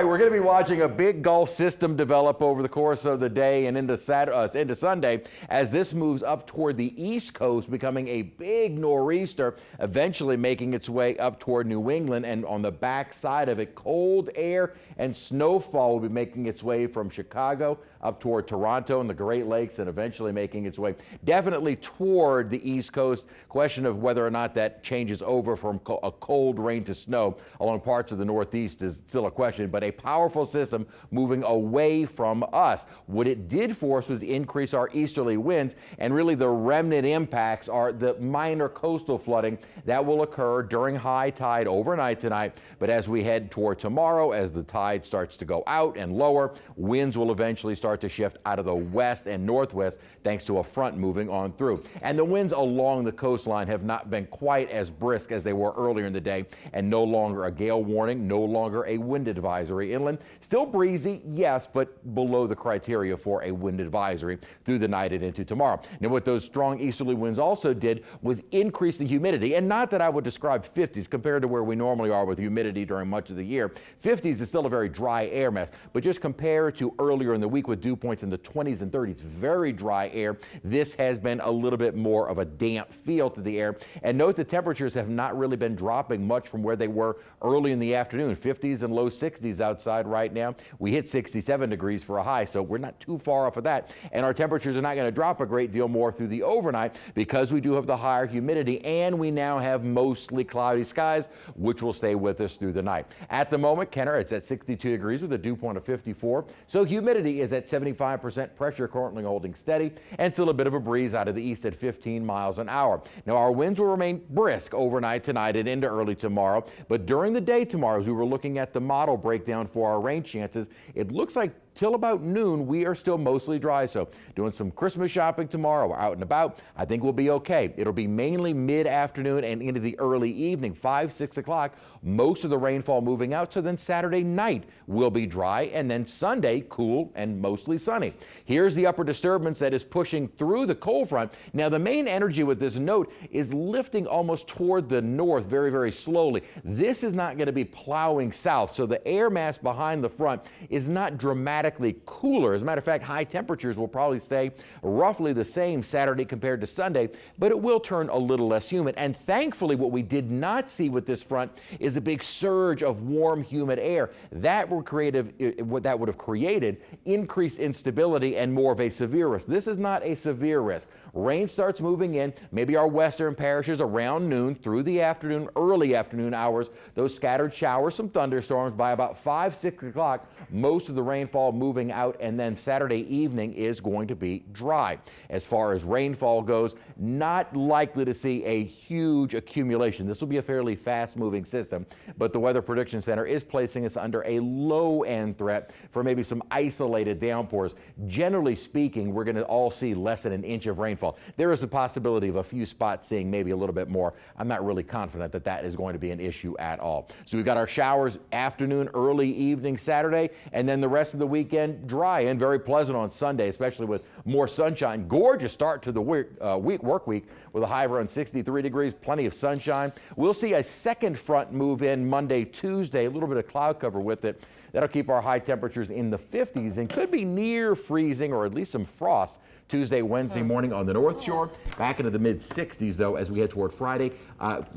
We're going to be watching a big Gulf system develop over the course of the day and into Sunday as this moves up toward the east coast, becoming a big nor'easter, eventually making its way up toward New England. And on the back side of it, cold air and snowfall will be making its way from Chicago up toward Toronto and the Great Lakes, and eventually making its way definitely toward the east coast. Question of whether or not that changes over from a cold rain to snow along parts of the Northeast is still a question, but a powerful system moving away from us. What it did for us was increase our easterly winds, and really the remnant impacts are the minor coastal flooding that will occur during high tide overnight tonight. But as we head toward tomorrow, as the tide starts to go out and lower, winds will eventually start to shift out of the west and northwest thanks to a front moving on through. And the winds along the coastline have not been quite as brisk as they were earlier in the day, and no longer a gale warning, no longer a wind advisory inland. Still breezy, yes, but below the criteria for a wind advisory through the night and into tomorrow. Now, what those strong easterly winds also did was increase the humidity, and not that I would describe 50s compared to where we normally are with humidity during much of the year. 50s is still a very dry air mass, but just compared to earlier in the week with dew points in the 20s and 30s, very dry air. This has been a little bit more of a damp feel to the air. And note the temperatures have not really been dropping much from where they were early in the afternoon. 50s and low 60s outside right now. We hit 67 degrees for a high, so we're not too far off of that. And our temperatures are not going to drop a great deal more through the overnight because we do have the higher humidity, and we now have mostly cloudy skies, which will stay with us through the night. At the moment, Kenner, it's at 62 degrees with a dew point of 54. So humidity is at 75%, pressure currently holding steady, and still a bit of a breeze out of the east at 15 miles an hour. Now, our winds will remain brisk overnight tonight and into early tomorrow, but during the day tomorrow, as we were looking at the model breakdown for our rain chances, it looks like till about noon, we are still mostly dry. So doing some Christmas shopping tomorrow, out and about, I think we'll be okay. It'll be mainly mid-afternoon and into the early evening, 5, 6 o'clock, most of the rainfall moving out. So then Saturday night will be dry, and then Sunday cool and mostly sunny. Here's the upper disturbance that is pushing through the cold front. Now, the main energy with this note is lifting almost toward the north very, very slowly. This is not going to be plowing south, so the air mass behind the front is not dramatically cooler. As a matter of fact, high temperatures will probably stay roughly the same Saturday compared to Sunday, but it will turn a little less humid. And thankfully, what we did not see with this front is a big surge of warm, humid air. That would have created increased instability and more of a severe risk. This is not a severe risk. Rain starts moving in, maybe our western parishes around noon through the afternoon, early afternoon hours. Those scattered showers, some thunderstorms by about 5, 6 o'clock. Most of the rainfall moving out, and then Saturday evening is going to be dry. As far as rainfall goes, not likely to see a huge accumulation. This will be a fairly fast-moving system, but the Weather Prediction Center is placing us under a low-end threat for maybe some isolated downpours. Generally speaking, we're going to all see less than an inch of rainfall. There is a possibility of a few spots seeing maybe a little bit more. I'm not really confident that that is going to be an issue at all. So we've got our showers afternoon, early evening Saturday, and then the rest of the weekend dry and very pleasant on Sunday, especially with more sunshine. Gorgeous start to the work week with a high around 63 degrees, plenty of sunshine. We'll see a second front move in Monday, Tuesday, a little bit of cloud cover with it. That'll keep our high temperatures in the 50s and could be near freezing or at least some frost Tuesday, Wednesday morning on the North Shore. Back into the mid-60s, though, as we head toward Friday.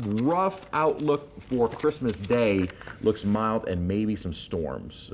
Rough outlook for Christmas Day. Looks mild and maybe some storms.